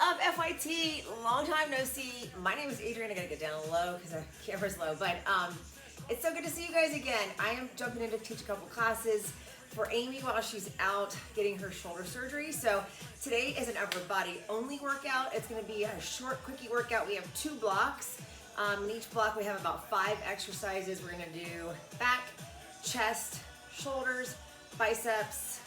up, FYT? Long time no see. My name is Adrienne. I gotta get down low because the camera's low, but it's so good to see you guys again. I am jumping in to teach a couple classes for Amy while she's out getting her shoulder surgery. So today is an upper body only workout. It's gonna be a short, quickie workout. We have 2 blocks. In each block we have about 5 exercises. We're gonna do back, chest, shoulders, biceps,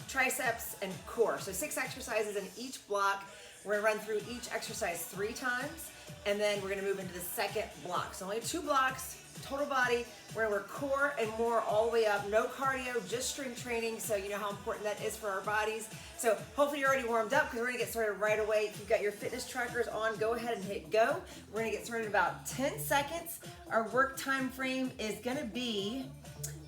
triceps, and core. So 6 exercises in each block. We're gonna run through each exercise 3 times, and then we're gonna move into the second block. So only 2 blocks, total body. We're gonna work core and more all the way up. No cardio, just strength training. So you know how important that is for our bodies. So hopefully you're already warmed up because we're gonna get started right away. If you've got your fitness trackers on, go ahead and hit go. We're gonna get started in about 10 seconds. Our work time frame is gonna be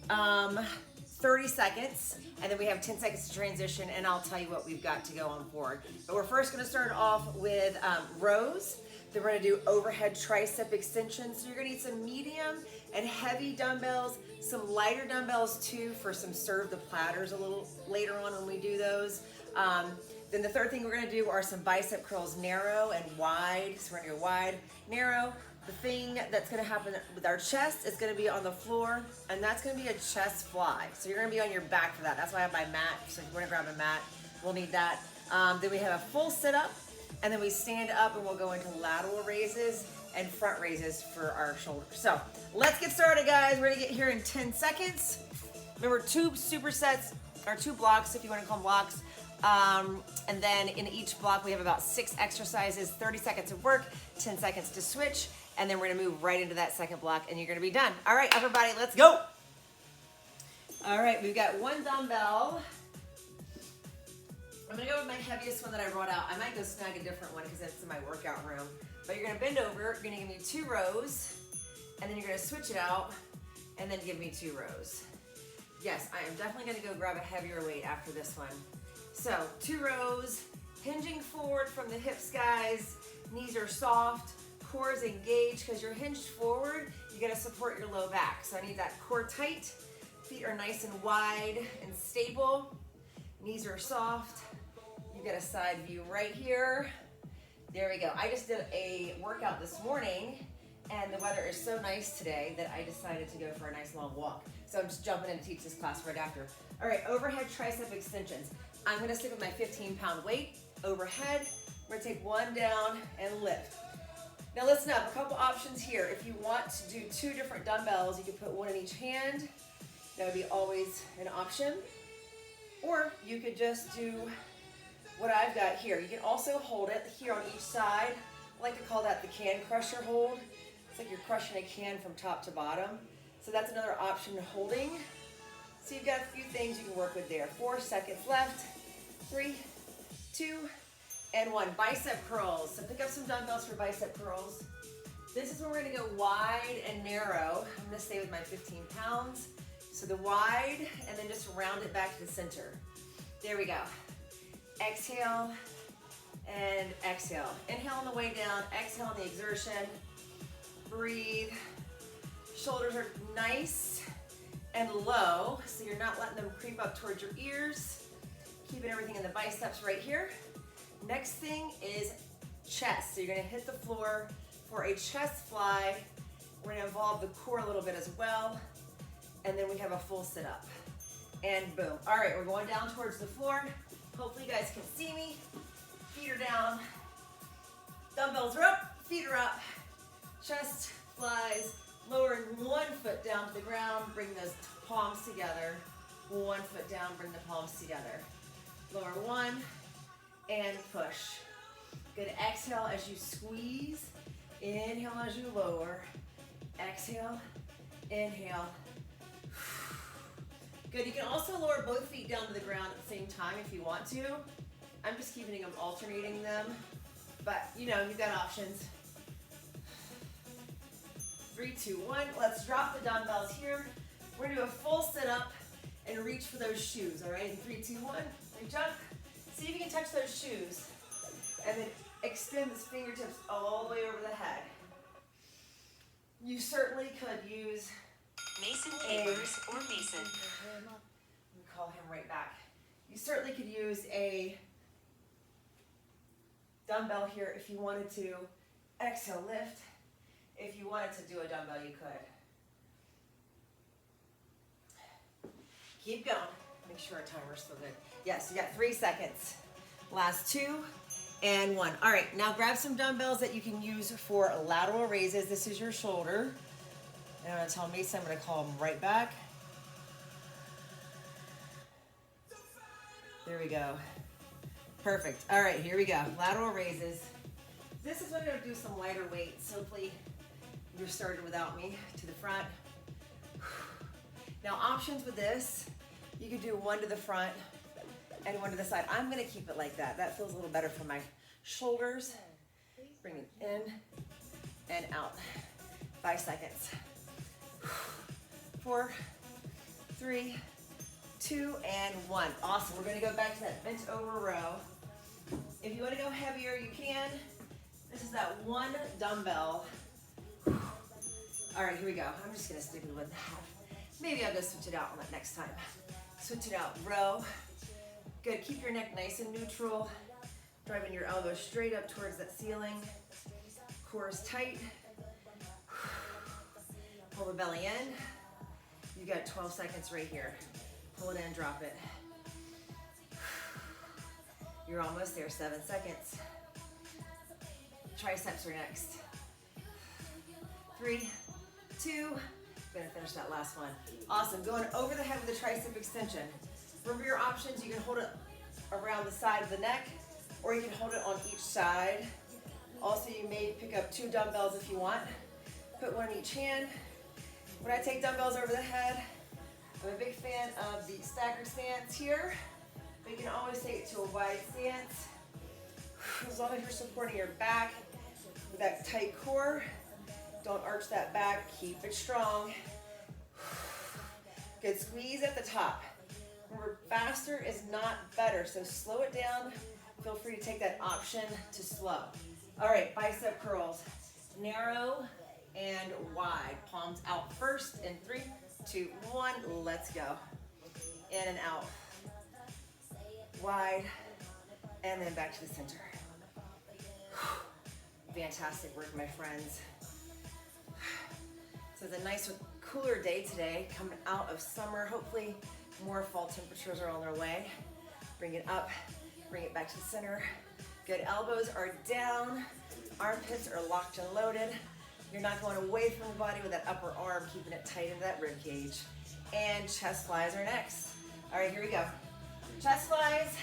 30 seconds, and then we have 10 seconds to transition, and I'll tell you what we've got to go on forward. But we're first gonna start off with rows. Then we're gonna do overhead tricep extensions. So you're gonna need some medium and heavy dumbbells, some lighter dumbbells too for some serve the platters a little later on when we do those. Then the third thing we're gonna do are some bicep curls, narrow and wide. So we're gonna go wide, narrow. The thing that's gonna happen with our chest is gonna be on the floor, and that's gonna be a chest fly. So you're gonna be on your back for that. That's why I have my mat. So if you wanna grab a mat, we'll need that. Then we have a full sit-up, and then we stand up and we'll go into lateral raises and front raises for our shoulders. So let's get started, guys. We're gonna get here in 10 seconds. Remember, 2 supersets, or 2 blocks if you wanna call them blocks. And then in each block we have about 6 exercises, 30 seconds of work, 10 seconds to switch, and then we're gonna move right into that second block and you're gonna be done. All right, upper body, let's go. All right, we've got 1 dumbbell. I'm gonna go with my heaviest one that I brought out. I might go snag a different one because it's in my workout room. But you're gonna bend over, you're gonna give me 2 rows, and then you're gonna switch it out, and then give me 2 rows. Yes, I am definitely gonna go grab a heavier weight after this one. So 2 rows, hinging forward from the hips, guys. Knees are soft, core is engaged. Because you're hinged forward, you gotta support your low back. So I need that core tight, feet are nice and wide and stable. Knees are soft. You get a side view right here. There we go. I just did a workout this morning, and the weather is so nice today that I decided to go for a nice long walk. So I'm just jumping in to teach this class right after. All right, overhead tricep extensions. I'm gonna stick with my 15-pound weight. Overhead, we're gonna take 1 down and lift. Now listen up, a couple options here. If you want to do 2 different dumbbells, you can put 1 in each hand. That would be always an option. Or you could just do what I've got here. You can also hold it here on each side. I like to call that the can crusher hold. It's like you're crushing a can from top to bottom. So that's another option, holding. So you've got a few things you can work with there. 4 seconds left. 3, 2, and 1. Bicep curls. So pick up some dumbbells for bicep curls. This is where we're gonna go wide and narrow. I'm gonna stay with my 15 pounds. So the wide, and then just round it back to the center. There we go. Exhale and exhale. Inhale on the way down, exhale on the exertion. Breathe. Shoulders are nice and low, so you're not letting them creep up towards your ears. Keeping everything in the biceps right here. Next thing is chest. So you're gonna hit the floor for a chest fly. We're gonna involve the core a little bit as well. And then we have a full sit-up. And boom. All right, we're going down towards the floor. Hopefully you guys can see me. Feet are down. Dumbbells are up, feet are up. Chest flies. Lower 1 foot down to the ground. Bring those palms together. 1 foot down, bring the palms together. Lower 1 and push. Good, exhale as you squeeze. Inhale as you lower. Exhale, inhale. Good, you can also lower both feet down to the ground at the same time if you want to. I'm just keeping them, alternating them. But you know, you've got options. 3, 2, 1, let's drop the dumbbells here. We're gonna do a full sit-up and reach for those shoes, all right? In 3, 2, 1, reach up. See if you can touch those shoes. And then extend the fingertips all the way over the head. You certainly could use Mason Papers or Mason. Let me call him right back. You certainly could use a dumbbell here if you wanted to. Exhale, lift. If you wanted to do a dumbbell, you could. Keep going. Make sure our timer's still good. Yes, you got 3 seconds. Last 2 and 1. All right, now grab some dumbbells that you can use for lateral raises. This is your shoulder. And I'm gonna tell Mason, I'm gonna call him right back. There we go. Perfect. All right, here we go. Lateral raises. This is when I'm gonna do some lighter weights. Hopefully you're started without me. To the front. Now options with this, you could do 1 to the front and 1 to the side. I'm gonna keep it like that. That feels a little better for my shoulders. Bring it in and out. 5 seconds. 4, 3, 2, and 1. Awesome. We're gonna go back to that bent over row. If you wanna go heavier, you can. This is that 1 dumbbell. All right, here we go. I'm just gonna stick with 1.5. Maybe I'll go switch it out on that next time. Switch it out, row. Good, keep your neck nice and neutral. Driving your elbows straight up towards that ceiling. Core is tight. Pull the belly in. You got 12 seconds right here. Pull it in, drop it. You're almost there, 7 seconds. Triceps are next. 3, 2, gonna finish that last one. Awesome, going over the head with a tricep extension. Remember your options, you can hold it around the side of the neck, or you can hold it on each side. Also, you may pick up 2 dumbbells if you want. Put 1 in each hand. When I take dumbbells over the head, I'm a big fan of the staggered stance here, but you can always take it to a wide stance. As long as you're supporting your back with that tight core, don't arch that back, keep it strong. Good, squeeze at the top. Remember, faster is not better, so slow it down. Feel free to take that option to slow. All right, bicep curls. Narrow and wide. Palms out first in 3, 2, 1. Let's go. In and out. Wide, and then back to the center. Fantastic work, my friends. So it's a nice, cooler day today, coming out of summer. Hopefully more fall temperatures are on their way. Bring it up, bring it back to the center. Good, elbows are down, armpits are locked and loaded. You're not going away from the body with that upper arm, keeping it tight into that rib cage. And chest flies are next. All right, here we go. Chest flies,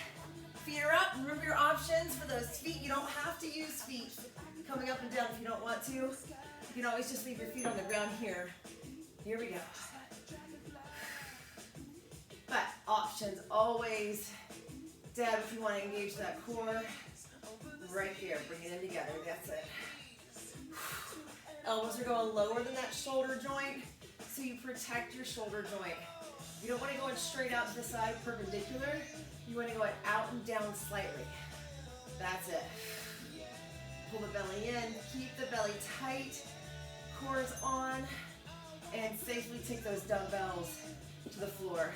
feet are up. Remember your options for those feet. You don't have to use feet coming up and down if you don't want to. You can always just leave your feet on the ground here. Here we go. But options always. Deb, if you want to engage that core, right there. Bring it in together. That's it. Elbows are going lower than that shoulder joint, so you protect your shoulder joint. You don't want to go in straight out to the side perpendicular. You want to go out and down slightly. That's it. Pull the belly in. Keep the belly tight. Core is on. And safely take those dumbbells to the floor.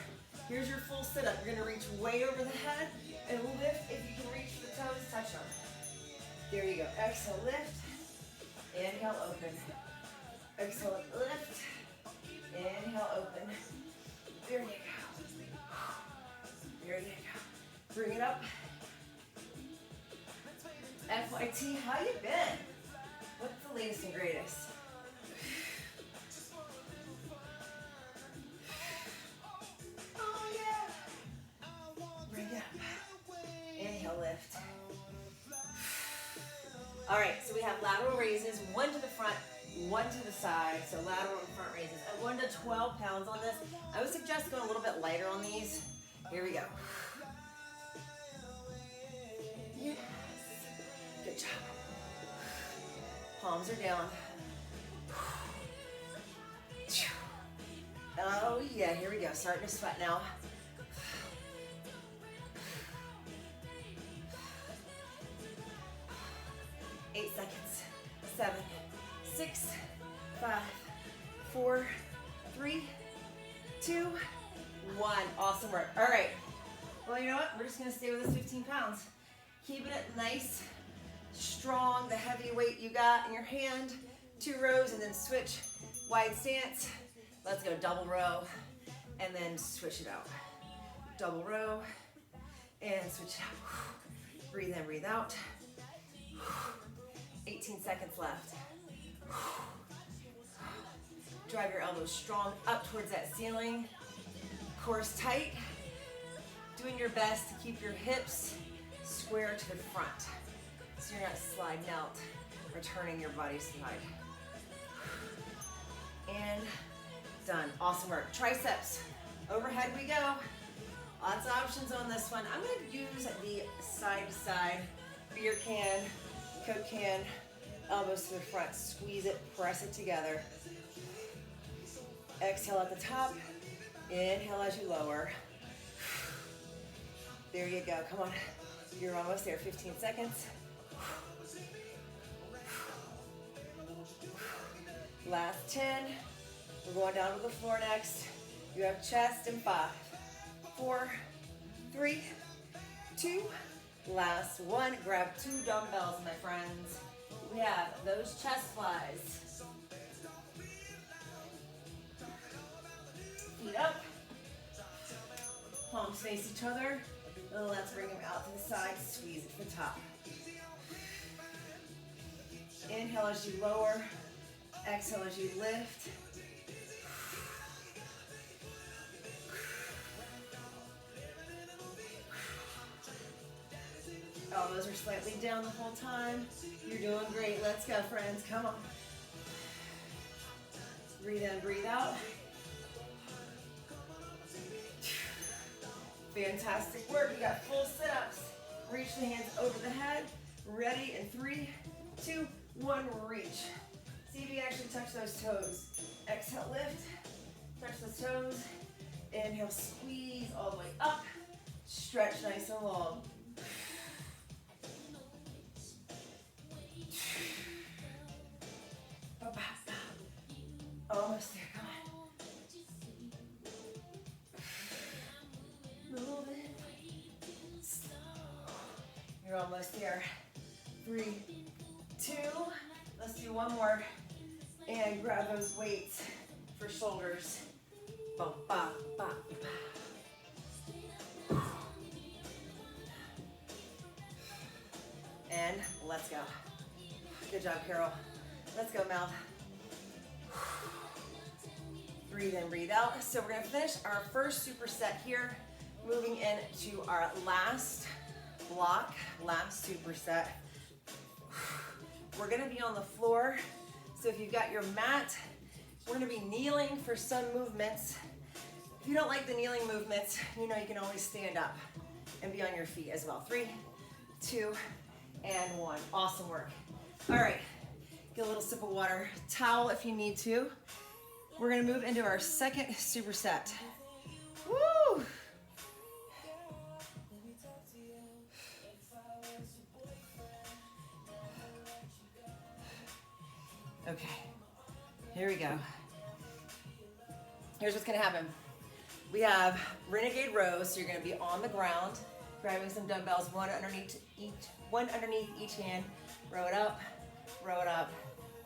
Here's your full sit-up. You're going to reach way over the head and lift. If you can reach the toes, touch them. There you go. Exhale, lift. Inhale, open. Exhale, lift. Inhale, open. There you go. There you go. Bring it up. FYT, how you been? What's the latest and greatest? Oh yeah. Bring it up. Inhale, lift. All right, so we have lateral raises, 1 to the front, 1 to the side. So lateral and front raises. At 1 to 12 pounds on this. I would suggest going a little bit lighter on these. Here we go. Yes. Good job. Palms are down. Oh yeah, here we go. Starting to sweat now. 8 seconds. 7, 6, 5, 4, 3, 2, 1. Awesome work. All right. Well, you know what? We're just going to stay with this 15 pounds. Keeping it nice, strong, the heavy weight you got in your hand. 2 rows and then switch, wide stance. Let's go double row and then switch it out. Double row and switch it out. Breathe in, breathe out. 18 seconds left. Drive your elbows strong up towards that ceiling. Core tight. Doing your best to keep your hips square to the front, so you're not sliding out or turning your body side. And done. Awesome work. Triceps. Overhead we go. Lots of options on this one. I'm going to use the side to side beer can, Coke can, elbows to the front. Squeeze it, press it together. Exhale at the top. Inhale as you lower. There you go. Come on. You're almost there. 15 seconds. Last 10. We're going down to the floor next. You have chest in 5, 4, 3, 2. Last one. Grab 2 dumbbells, my friends. We have those chest flies. Feet up. Palms face each other. Let's bring them out to the side. Squeeze it to the top. Inhale as you lower. Exhale as you lift. Elbows are slightly down the whole time. You're doing great. Let's go, friends. Come on. Breathe in, breathe out. Fantastic work. You got full sit-ups. Reach the hands over the head. Ready in 3, 2, 1, reach. See if you actually touch those toes. Exhale, lift. Touch those toes. Inhale, squeeze all the way up. Stretch nice and long. Almost there, come on. Moving slow. You're almost there. 3, 2. Let's do one more. And grab those weights for shoulders. Ba, ba, ba, ba. And let's go. Good job, Carol. Let's go, Mel. Breathe in, breathe out. So we're gonna finish our first superset here, moving into our last block, last superset. We're gonna be on the floor. So if you've got your mat, we're gonna be kneeling for some movements. If you don't like the kneeling movements, you know you can always stand up and be on your feet as well. 3, 2, and 1. Awesome work. All right, get a little sip of water. Towel if you need to. We're gonna move into our second superset. Woo! Okay, here we go. Here's what's gonna happen. We have renegade rows, so you're gonna be on the ground, grabbing some dumbbells, one underneath each hand. Row it up, row it up,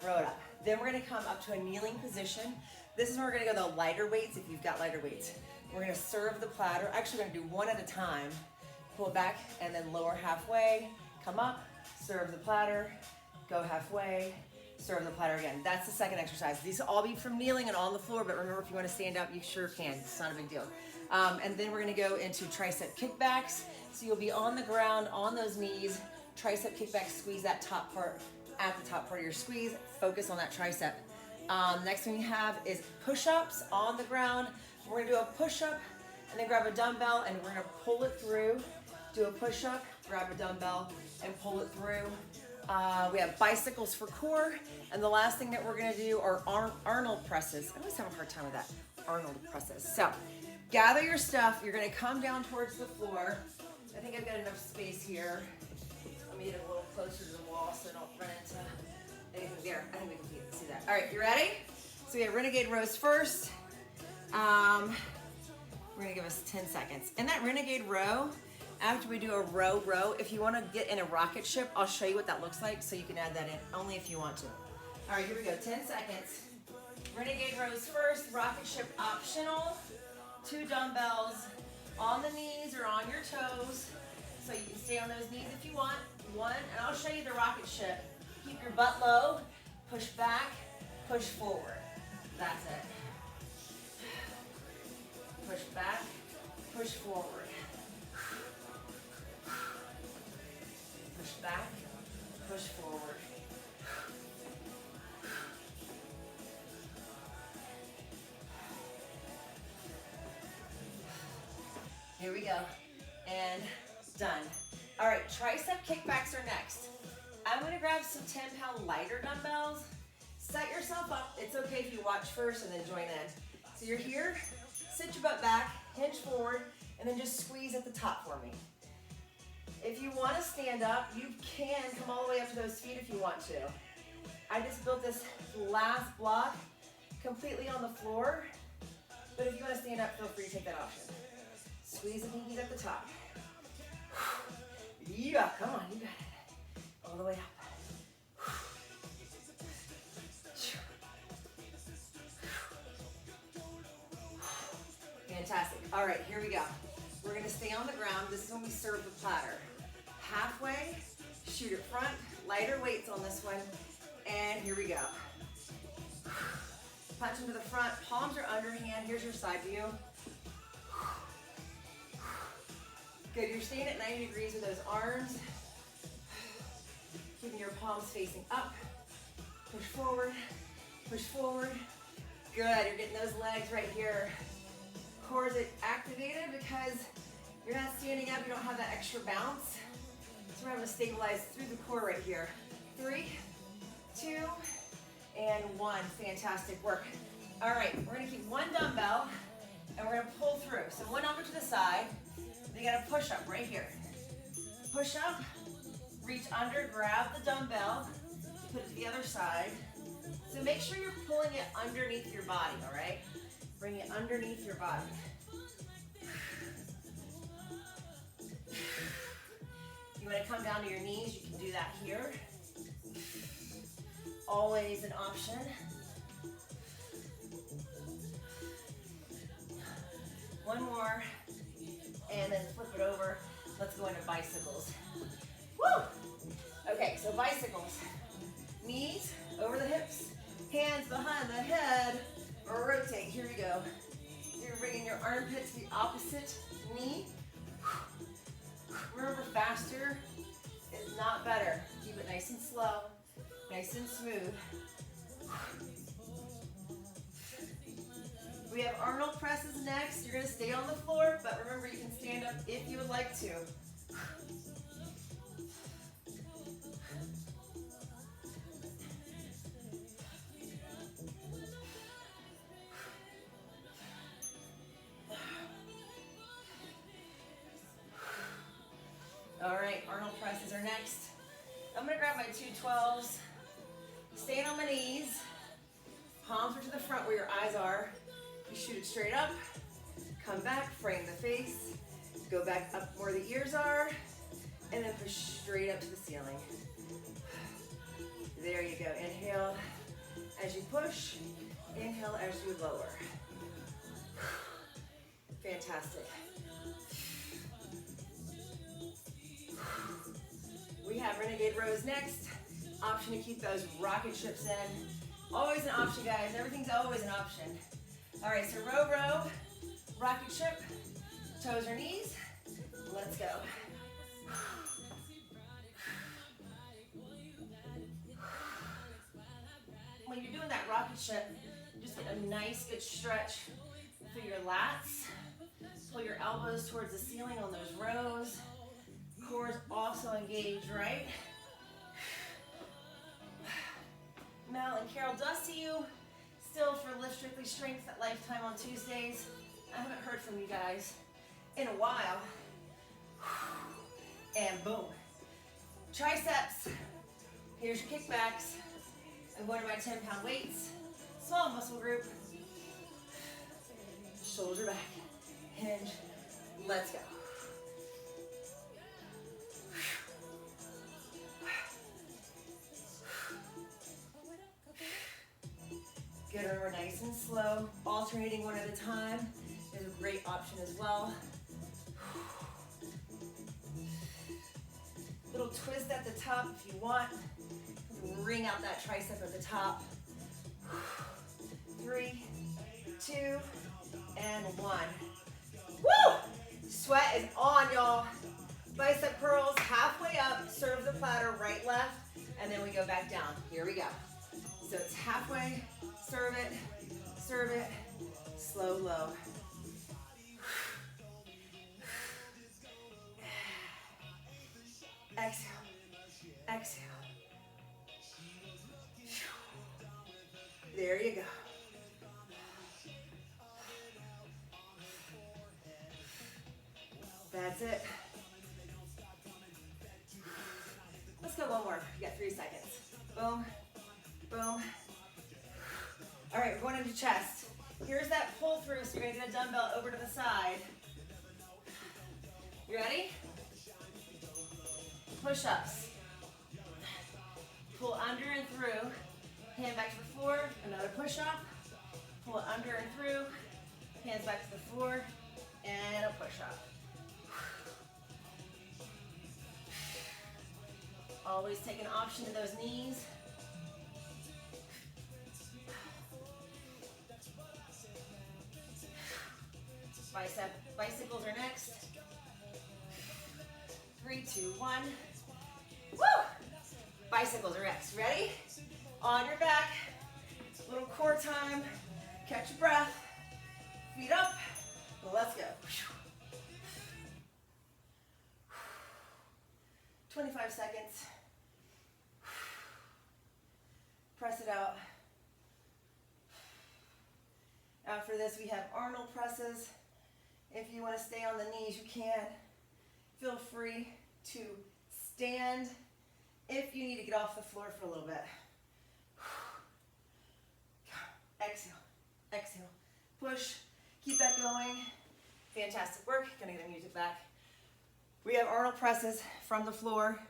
row it up. Then we're gonna come up to a kneeling position. This is where we're gonna go the lighter weights if you've got lighter weights. We're gonna serve the platter. Actually, we're gonna do one at a time. Pull it back and then lower halfway. Come up, serve the platter, go halfway, serve the platter again. That's the second exercise. These will all be from kneeling and on the floor, but remember, if you wanna stand up, you sure can. It's not a big deal. And then we're gonna go into tricep kickbacks. So you'll be on the ground, on those knees, tricep kickback, squeeze that top part, at the top part of your squeeze, focus on that tricep. Next thing we have is push-ups on the ground. We're gonna do a push-up and then grab a dumbbell and we're gonna pull it through. Do a push-up, grab a dumbbell and pull it through. We have bicycles for core. And the last thing that we're gonna do are Arnold presses. I always have a hard time with that, Arnold presses. So gather your stuff. You're gonna come down towards the floor. I think I've got enough space here. Let me get a little closer to the wall so I don't run into anything there. I think we can see that. All right, you ready? So we have renegade rows first. We're gonna give us 10 seconds. In that renegade row, after we do a row, if you want to get in a rocket ship, I'll show you what that looks like so you can add that in, only if you want to. All right, here we go, 10 seconds. Renegade rows first, rocket ship optional. 2 dumbbells on the knees or on your toes. So you can stay on those knees if you want. 1, and I'll show you the rocket ship. Keep your butt low, push back, push forward. That's it. Push back, push forward. Push back, push forward. Here we go, and done. All right, tricep kickbacks are next. I'm gonna grab some 10-pound lighter dumbbells. Set yourself up. It's okay if you watch first and then join in. So you're here, sit your butt back, hinge forward, and then just squeeze at the top for me. If you wanna stand up, you can come all the way up to those feet if you want to. I just built this last block completely on the floor, but if you wanna stand up, feel free to take that option. Squeeze the pinkies at the top. Yeah, come on, you got it. All the way up. Fantastic. All right, here we go. We're gonna stay on the ground. This is when we serve the platter. Halfway, shoot it front, lighter weights on this one, and here we go. Punch them to the front, palms are underhand. Here's your side view. Good, you're staying at 90 degrees with those arms. Keeping your palms facing up. Push forward, push forward. Good, you're getting those legs right here. Core is activated because you're not standing up, you don't have that extra bounce. So we're having to stabilize through the core right here. 3, 2, and 1. Fantastic work. All right, we're gonna keep 1 dumbbell and we're gonna pull through. So 1 over to the side. You got a push up right here. Push up, reach under, grab the dumbbell, put it to the other side. So make sure you're pulling it underneath your body, all right? Bring it underneath your body. You want to come down to your knees, you can do that here. Always an option. One more. And then flip it over. Let's go into bicycles. Woo! Okay, so bicycles. Knees over the hips, hands behind the head. Rotate, here we go. You're bringing your armpit to the opposite knee. Remember, faster is not better. Keep it nice and slow, nice and smooth. We have Arnold presses next. You're gonna stay on the floor, but remember you can stand up if you would like to. All right, Arnold presses are next. I'm gonna grab my 2 12s, staying on my knees, palms are to the front where your eyes are. You shoot it straight up, come back, frame the face, go back up where the ears are, and then push straight up to the ceiling. There you go, inhale as you push, inhale as you lower. Fantastic. We have Renegade rows next. Option to keep those rocket ships in. Always an option, guys. Everything's always an option. All right, so row, rocket ship, toes or knees. Let's go. When you're doing that rocket ship, just get a nice good stretch through your lats. Pull your elbows towards the ceiling on those rows. Core is also engaged, right? Mel and Carol, do I see you still for Lift Strictly Strength at Lifetime on Tuesdays? I haven't heard from you guys in a while. And boom. Triceps. Here's your kickbacks. I'm going to my 10-pound weights. Small muscle group. Shoulder back. Hinge. Let's go. are nice and slow. Alternating one at a time is a great option as well. Little twist at the top if you want. Wring out that tricep at the top. 3, 2, and 1. Woo! Sweat is on, y'all. Bicep curls, halfway up, serve the platter, right, left, and then we go back down. Here we go. So it's halfway, serve it, slow, low. Exhale, exhale. There you go. That's it. Let's go one more. You got 3 seconds. Boom, boom. All right, we're going into chest. Here's that pull through, so you're gonna get a dumbbell over to the side. You ready? Push-ups. Pull under and through. Hand back to the floor. Another push-up. Pull it under and through. Hands back to the floor. And a push-up. Always take an option to those knees. Bicycles are next. 3, 2, 1. Woo! Bicycles are next. Ready? On your back. Little core time. Catch your breath. Feet up. Let's go. 25 seconds. Press it out. After this, we have Arnold presses. If you want to stay on the knees, you can. Feel free to stand if you need to get off the floor for a little bit. Exhale, exhale. Push, keep that going. Fantastic work. Gonna get the music back. We have Arnold presses from the floor.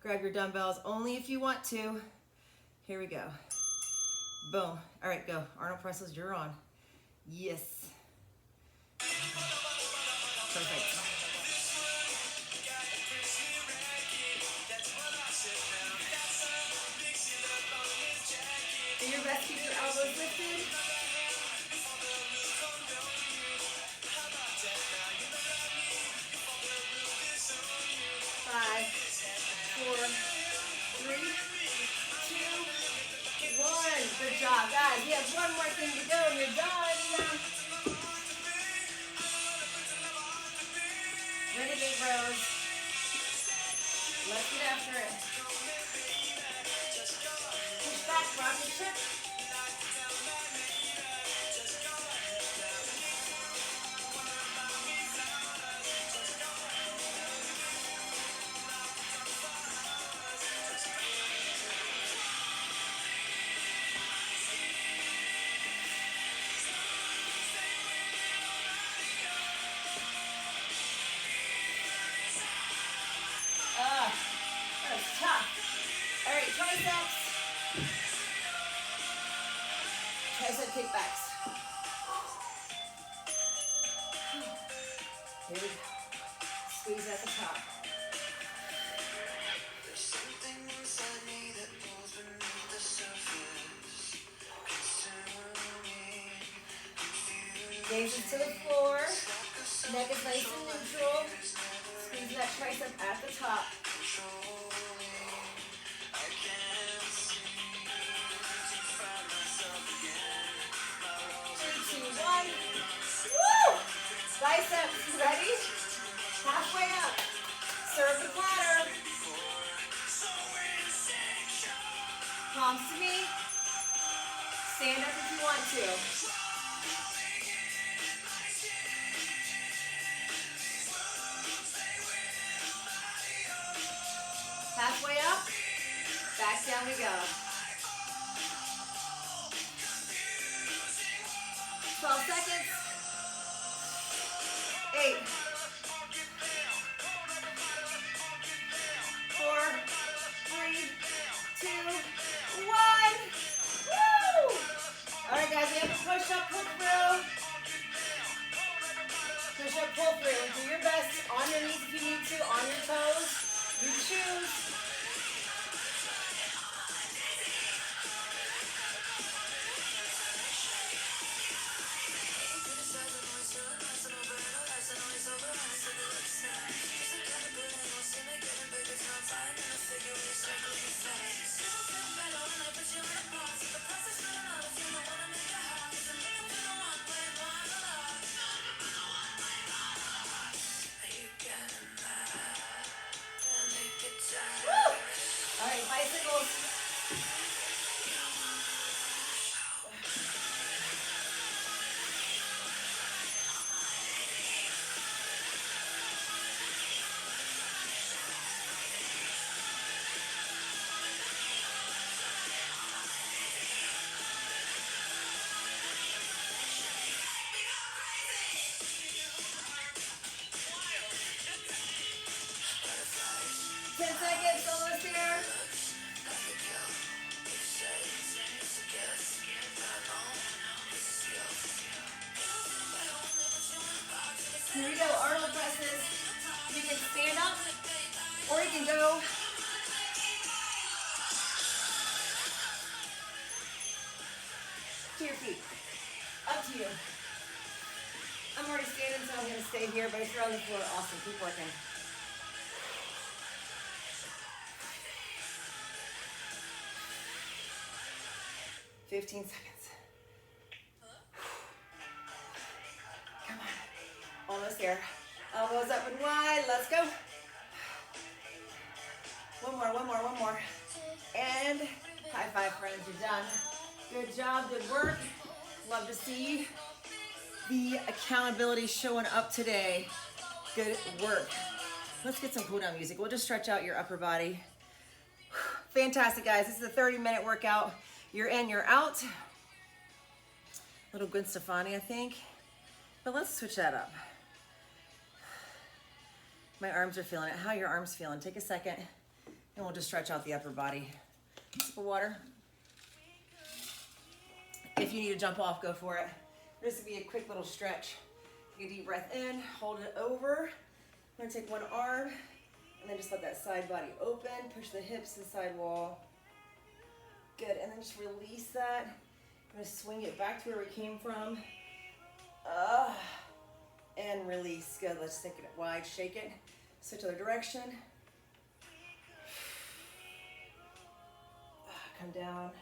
Grab your dumbbells only if you want to. Here we go. Boom. All right, go. Arnold presses, you're on. Yes. Perfect. Do your best, keep your elbows lifted. 5, 4, 3, 2, 1. Good job, guys. You have one more thing to go and you're done. Renegade rows. Let's get after it. Push back, drop your hip. That was tough. All right, triceps. Tricep kickbacks. Here we go. Squeeze at the top. There's something inside me that pulls beneath the surface. Gaze to the floor. Neck is nice and neutral. Squeeze that tricep at the top. 3, 2, 1. Woo! Biceps, ready? Halfway up. Serve the platter. Palms to me. Stand up if you want to. Halfway up, back down we go. 12 seconds. 8, 4, 3, 2, 1. Woo! All right, guys, we have rows. All right, bicycles. Ten seconds, almost there. Here we go, Arnold presses. You can stand up, or you can go to your feet. Up to you. I'm already standing, so I'm gonna stay here, but if you're on the floor, awesome, keep working. "15 seconds. Come on. Almost there. Elbows up and wide. Let's go. One more. And high five, friends. You're done. Good job. Good work. Love to see the accountability showing up today. Good work. Let's get some cool down music. We'll just stretch out your upper body. Fantastic, guys. This is a 30-minute workout. You're in, you're out. Little Gwen Stefani, I think. But let's switch that up. My arms are feeling it. How are your arms feeling? Take a second, and we'll just stretch out the upper body. Sip of water. If you need to jump off, go for it. This will be a quick little stretch. Take a deep breath in, hold it over. I'm gonna take one arm, and then just let that side body open. Push the hips to the side wall. Good, and then just release that. I'm gonna swing it back to where we came from. And release, good, let's take it wide, shake it. Switch other direction. Come down,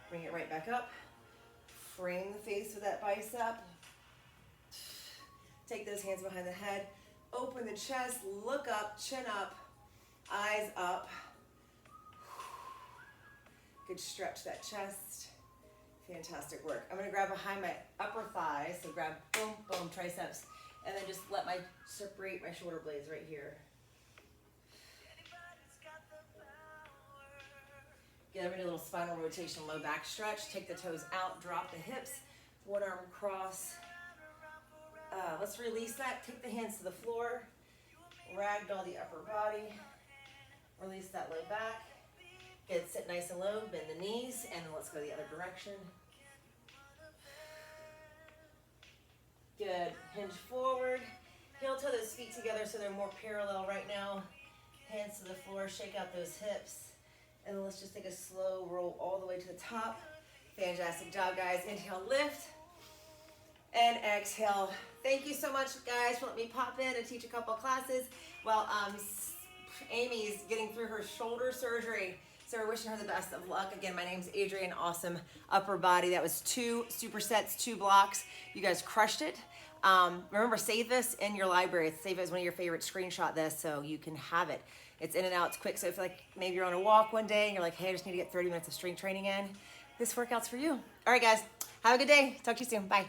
bring it right back up. Frame the face with that bicep. Take those hands behind the head. Open the chest, look up, chin up, eyes up. Good, stretch that chest. Fantastic work. I'm gonna grab behind my upper thigh, so grab, boom, boom, triceps, and then just let my separate my shoulder blades right here. Get everybody a little spinal rotation, low back stretch. Take the toes out, drop the hips, one arm across. Let's release that. Take the hands to the floor. Ragdoll the upper body. Release that low back. Good, sit nice and low, bend the knees, and then let's go the other direction. Good, hinge forward. Heel toe those feet together so they're more parallel right now. Hands to the floor, shake out those hips. And then let's just take a slow roll all the way to the top. Fantastic job, guys. Inhale, lift. And exhale. Thank you so much, guys, for letting me pop in and teach a couple classes. Well, Amy's getting through her shoulder surgery. So we're wishing her the best of luck. Again, my name's Adrienne. Awesome upper body. That was 2 supersets, 2 blocks. You guys crushed it. Remember, save this in your library. Save it as one of your favorites. Screenshot this so you can have it. It's in and out. It's quick. So if like maybe you're on a walk one day and you're like, hey, I just need to get 30 minutes of strength training in, this workout's for you. All right, guys. Have a good day. Talk to you soon. Bye.